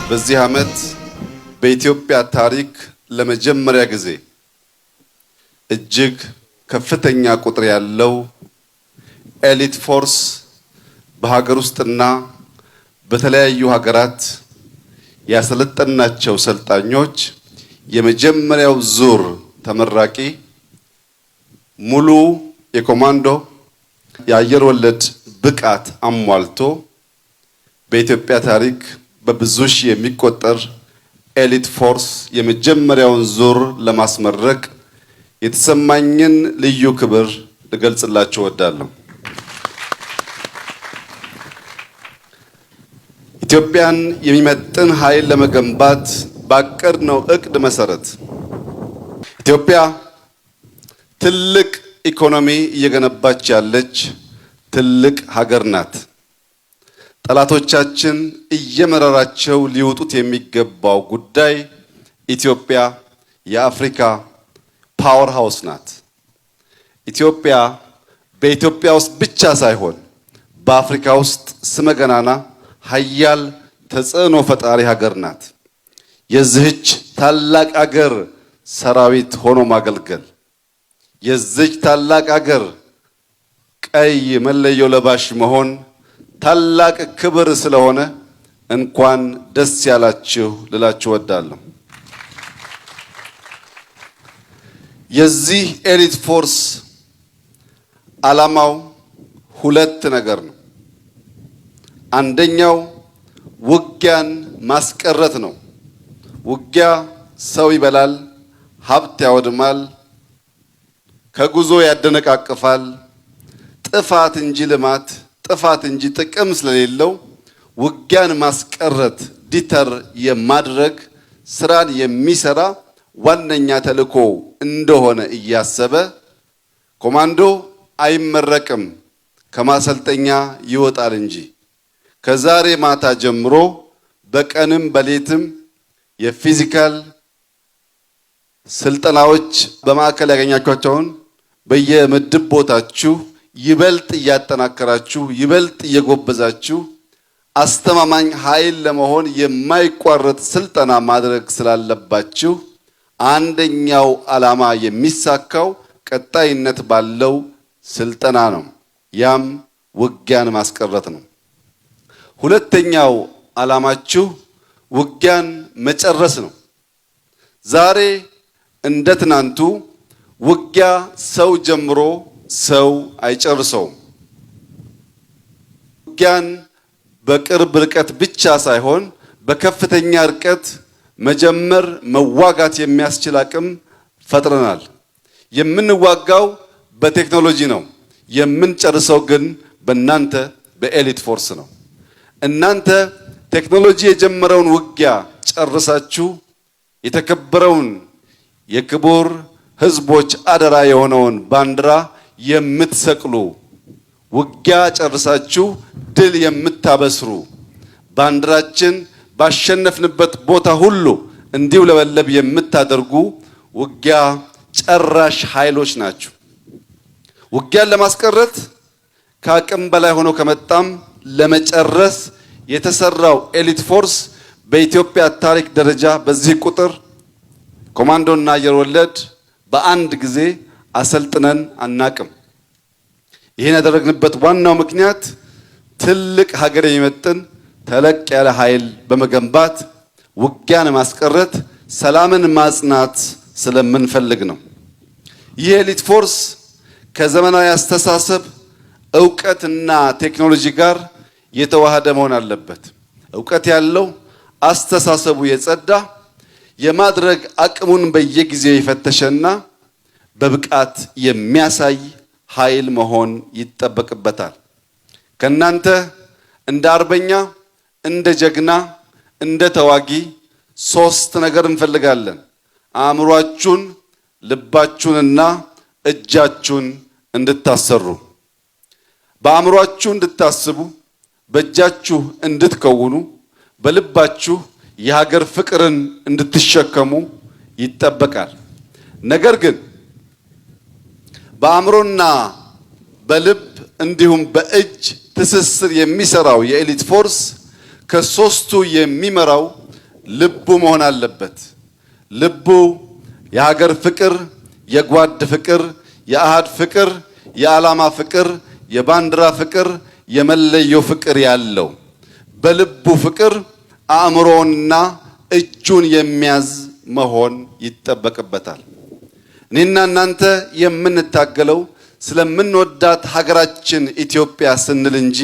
በዚህ ዓመት በኢትዮጵያ ታሪክ ለመጀመሪያ ጊዜ እጅግ ከፍተኛ ቁጥር ያለው ኤሊት ፎርስ በሀገር ውስጥና በተለያዩ ሀገራት ያሰለጠናቸው ሰልጣኞች የመጀመሪያው ዙር ተመራቂ ሙሉ የኮማንዶ የአየር ወለድ ብቃት አሟልቶ በኢትዮጵያ ታሪክ በብዙ ሺህ የሚቆጠር ኤሊት ፎርስ የመጀመሪያውን ዙር ለማስመረቅ የተሰማኝን ልዩ ክብር ልገልጽላችሁ እወዳለሁ። ኢትዮጵያን የሚመጥን ኃይል ለመገንባት ባቀድነው እቅድ መሰረት ኢትዮጵያ ትልቅ ኢኮኖሚ እየገነባች ያለች ትልቅ ሀገር ናት። ጠላቶቻችን እየመረራቸው ሊወጡት የሚገባው ጉዳይ ኢትዮጵያ የአፍሪካ ፓወር ሃውስ ናት። ኢትዮጵያ በኢትዮጵያ ውስጥ ብቻ ሳይሆን በአፍሪካ ውስጥ ስመገናና ሀያል ተጽዕኖ ፈጣሪ ሀገር ናት። የዚህች ታላቅ ሀገር ሰራዊት ሆኖ ማገልገል፣ የዚህች ታላቅ ሀገር ቀይ መለዮ ለባሽ መሆን ታላቅ ክብር ስለሆነ እንኳን ደስ ያላችሁ ልላችሁ እወዳለሁ። የዚህ ኤሊት ፎርስ ዓላማው ሁለት ነገር ነው። አንደኛው ውጊያን ማስቀረት ነው። ውጊያ ሰው ይበላል፣ ሀብት ያወድማል፣ ከጉዞ ያደነቃቅፋል። ጥፋት እንጂ ልማት፣ ጥፋት እንጂ ጥቅም ስለሌለው ውጊያን ማስቀረት ዲተር የማድረግ ስራን የሚሰራ ዋነኛ ተልዕኮ እንደሆነ እያሰበ ኮማንዶ አይመረቅም ከማሰልጠኛ ይወጣል እንጂ ከዛሬ ማታ ጀምሮ በቀንም በሌትም የፊዚካል ስልጠናዎች በማዕከል ያገኛችኋቸውን በየምድብ ቦታችሁ ይበልጥ እያጠናከራችሁ ይበልጥ እየጎበዛችሁ አስተማማኝ ኃይል ለመሆን የማይቋረጥ ስልጠና ማድረግ ስላለባችሁ አንደኛው ዓላማ የሚሳካው ቀጣይነት ባለው ስልጠና ነው። ያም ውጊያን ማስቀረት ነው። ሁለተኛው ዓላማችሁ ውጊያን መጨረስ ነው። ዛሬ እንደ ትናንቱ ውጊያ ሰው ጀምሮ ሰው አይጨርሰውም። ውጊያን በቅርብ ርቀት ብቻ ሳይሆን በከፍተኛ ርቀት መጀመር መዋጋት የሚያስችል አቅም ፈጥረናል። የምንዋጋው በቴክኖሎጂ ነው። የምንጨርሰው ግን በእናንተ በኤሊት ፎርስ ነው። እናንተ ቴክኖሎጂ የጀመረውን ውጊያ ጨርሳችሁ የተከበረውን የክቡር ሕዝቦች አደራ የሆነውን ባንዲራ የምትሰቅሉ፣ ውጊያ ጨርሳችሁ ድል የምታበስሩ፣ ባንዲራችን ባሸነፍንበት ቦታ ሁሉ እንዲውለበለብ የምታደርጉ ውጊያ ጨራሽ ኃይሎች ናችሁ። ውጊያን ለማስቀረት ከአቅም በላይ ሆኖ ከመጣም ለመጨረስ የተሰራው ኤሊት ፎርስ በኢትዮጵያ ታሪክ ደረጃ በዚህ ቁጥር ኮማንዶና አየር ወለድ በአንድ ጊዜ አሰልጥነን አናቅም። ይህን ያደረግንበት ዋናው ምክንያት ትልቅ ሀገር የሚመጥን ተለቅ ያለ ኃይል በመገንባት ውጊያን ማስቀረት፣ ሰላምን ማጽናት ስለምንፈልግ ነው። ይህ ኤሊት ፎርስ ከዘመናዊ አስተሳሰብ ዕውቀትና ቴክኖሎጂ ጋር የተዋሃደ መሆን አለበት። ዕውቀት ያለው አስተሳሰቡ የጸዳ የማድረግ አቅሙን በየጊዜው የፈተሸና በብቃት የሚያሳይ ኃይል መሆን ይጠበቅበታል። ከናንተ እንደ አርበኛ፣ እንደ ጀግና፣ እንደ ተዋጊ ሶስት ነገር እንፈልጋለን። አእምሯችሁን፣ ልባችሁንና እጃችሁን እንድታሰሩ። በአእምሯችሁ እንድታስቡ፣ በእጃችሁ እንድትከውኑ፣ በልባችሁ የሀገር ፍቅርን እንድትሸከሙ ይጠበቃል። ነገር ግን በአእምሮና በልብ እንዲሁም በእጅ ትስስር የሚሰራው የኤሊት ፎርስ ከሶስቱ የሚመራው ልቡ መሆን አለበት። ልቡ የሀገር ፍቅር፣ የጓድ ፍቅር፣ የአሃድ ፍቅር፣ የዓላማ ፍቅር፣ የባንዲራ ፍቅር፣ የመለዮ ፍቅር ያለው በልቡ ፍቅር አእምሮና እጁን የሚያዝ መሆን ይጠበቅበታል። እኔና እናንተ የምንታገለው ስለምንወዳት ሀገራችን ኢትዮጵያ ስንል እንጂ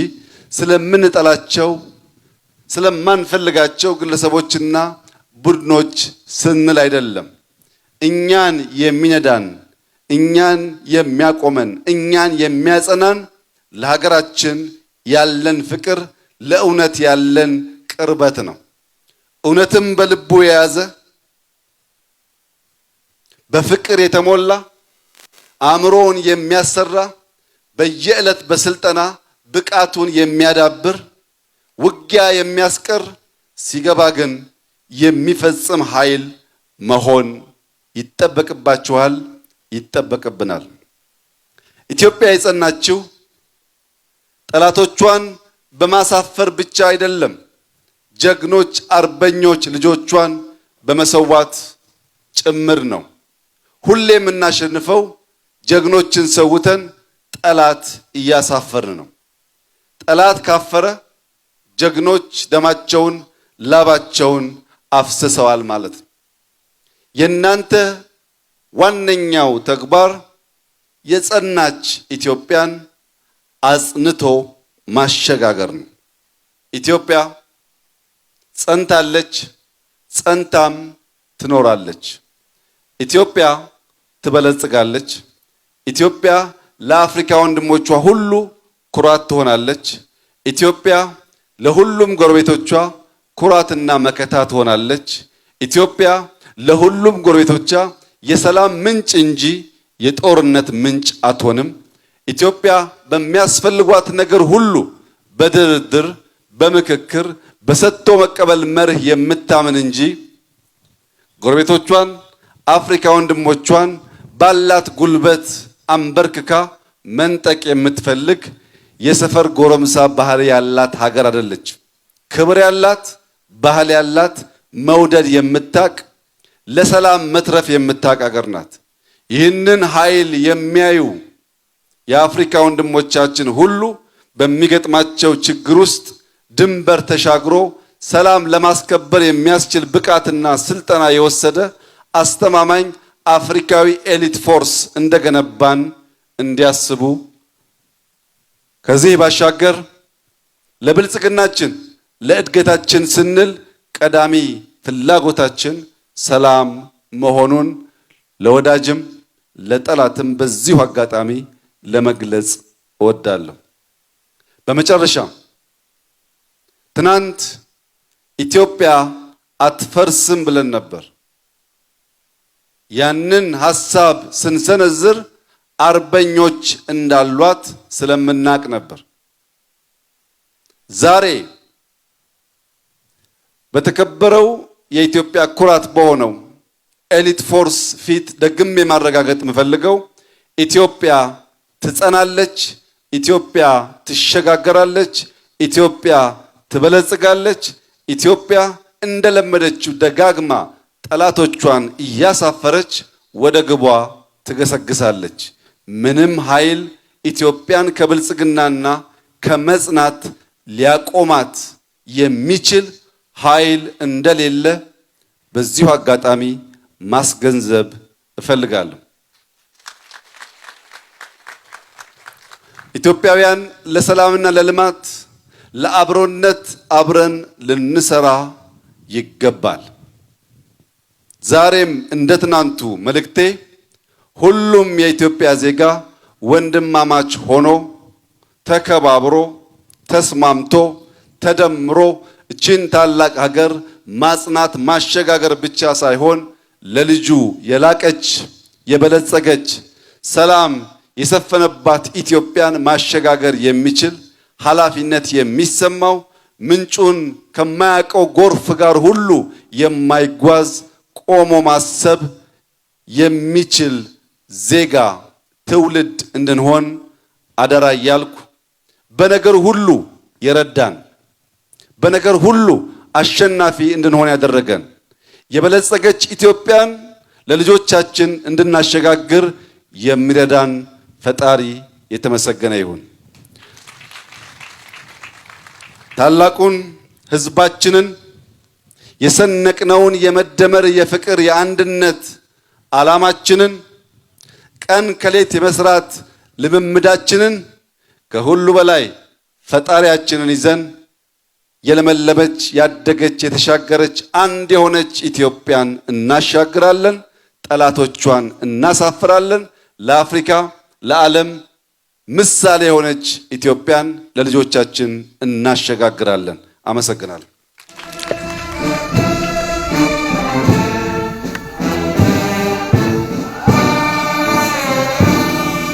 ስለምንጠላቸው ስለማንፈልጋቸው ግለሰቦችና ቡድኖች ስንል አይደለም። እኛን የሚነዳን፣ እኛን የሚያቆመን፣ እኛን የሚያጸናን ለሀገራችን ያለን ፍቅር፣ ለእውነት ያለን ቅርበት ነው። እውነትም በልቡ የያዘ በፍቅር የተሞላ አእምሮውን የሚያሰራ በየዕለት በስልጠና ብቃቱን የሚያዳብር ውጊያ የሚያስቀር ሲገባ ግን የሚፈጽም ኃይል መሆን ይጠበቅባችኋል፣ ይጠበቅብናል። ኢትዮጵያ የጸናችው ጠላቶቿን በማሳፈር ብቻ አይደለም። ጀግኖች አርበኞች ልጆቿን በመሰዋት ጭምር ነው። ሁሌ የምናሸንፈው ጀግኖችን ሰውተን ጠላት እያሳፈርን ነው። ጠላት ካፈረ ጀግኖች ደማቸውን ላባቸውን አፍስሰዋል ማለት ነው። የእናንተ ዋነኛው ተግባር የጸናች ኢትዮጵያን አጽንቶ ማሸጋገር ነው። ኢትዮጵያ ጸንታለች፣ ጸንታም ትኖራለች። ኢትዮጵያ ትበለጽጋለች። ኢትዮጵያ ለአፍሪካ ወንድሞቿ ሁሉ ኩራት ትሆናለች። ኢትዮጵያ ለሁሉም ጎረቤቶቿ ኩራትና መከታ ትሆናለች። ኢትዮጵያ ለሁሉም ጎረቤቶቿ የሰላም ምንጭ እንጂ የጦርነት ምንጭ አትሆንም። ኢትዮጵያ በሚያስፈልጓት ነገር ሁሉ በድርድር፣ በምክክር፣ በሰጥቶ መቀበል መርህ የምታምን እንጂ ጎረቤቶቿን አፍሪካ ወንድሞቿን ባላት ጉልበት አንበርክካ መንጠቅ የምትፈልግ የሰፈር ጎረምሳ ባህል ያላት ሀገር አይደለች። ክብር ያላት ባህል ያላት መውደድ የምታቅ ለሰላም መትረፍ የምታቅ ሀገር ናት። ይህንን ኃይል የሚያዩ የአፍሪካ ወንድሞቻችን ሁሉ በሚገጥማቸው ችግር ውስጥ ድንበር ተሻግሮ ሰላም ለማስከበር የሚያስችል ብቃትና ስልጠና የወሰደ አስተማማኝ አፍሪካዊ ኤሊት ፎርስ እንደገነባን እንዲያስቡ፣ ከዚህ ባሻገር ለብልጽግናችን ለእድገታችን ስንል ቀዳሚ ፍላጎታችን ሰላም መሆኑን ለወዳጅም ለጠላትም በዚሁ አጋጣሚ ለመግለጽ እወዳለሁ። በመጨረሻ ትናንት ኢትዮጵያ አትፈርስም ብለን ነበር። ያንን ሐሳብ ስንሰነዝር አርበኞች እንዳሏት ስለምናቅ ነበር። ዛሬ በተከበረው የኢትዮጵያ ኩራት በሆነው ኤሊት ፎርስ ፊት ደግሜ ማረጋገጥ የምፈልገው ኢትዮጵያ ትጸናለች፣ ኢትዮጵያ ትሸጋገራለች፣ ኢትዮጵያ ትበለጽጋለች። ኢትዮጵያ እንደለመደችው ደጋግማ ጠላቶቿን እያሳፈረች ወደ ግቧ ትገሰግሳለች። ምንም ኃይል ኢትዮጵያን ከብልጽግናና ከመጽናት ሊያቆማት የሚችል ኃይል እንደሌለ በዚሁ አጋጣሚ ማስገንዘብ እፈልጋለሁ። ኢትዮጵያውያን ለሰላምና ለልማት ለአብሮነት አብረን ልንሰራ ይገባል። ዛሬም እንደ ትናንቱ መልእክቴ ሁሉም የኢትዮጵያ ዜጋ ወንድማማች ሆኖ ተከባብሮ ተስማምቶ ተደምሮ እቺን ታላቅ ሀገር ማጽናት ማሸጋገር ብቻ ሳይሆን ለልጁ የላቀች የበለጸገች ሰላም የሰፈነባት ኢትዮጵያን ማሸጋገር የሚችል ኃላፊነት የሚሰማው ምንጩን ከማያውቀው ጎርፍ ጋር ሁሉ የማይጓዝ ቆሞ ማሰብ የሚችል ዜጋ ትውልድ እንድንሆን አደራ እያልኩ በነገር ሁሉ የረዳን በነገር ሁሉ አሸናፊ እንድንሆን ያደረገን የበለጸገች ኢትዮጵያን ለልጆቻችን እንድናሸጋግር የሚረዳን ፈጣሪ የተመሰገነ ይሁን። ታላቁን ሕዝባችንን የሰነቅነውን የመደመር፣ የፍቅር፣ የአንድነት ዓላማችንን ቀን ከሌት የመስራት ልምምዳችንን ከሁሉ በላይ ፈጣሪያችንን ይዘን የለመለመች፣ ያደገች፣ የተሻገረች አንድ የሆነች ኢትዮጵያን እናሻግራለን። ጠላቶቿን እናሳፍራለን። ለአፍሪካ ለዓለም ምሳሌ የሆነች ኢትዮጵያን ለልጆቻችን እናሸጋግራለን። አመሰግናለሁ።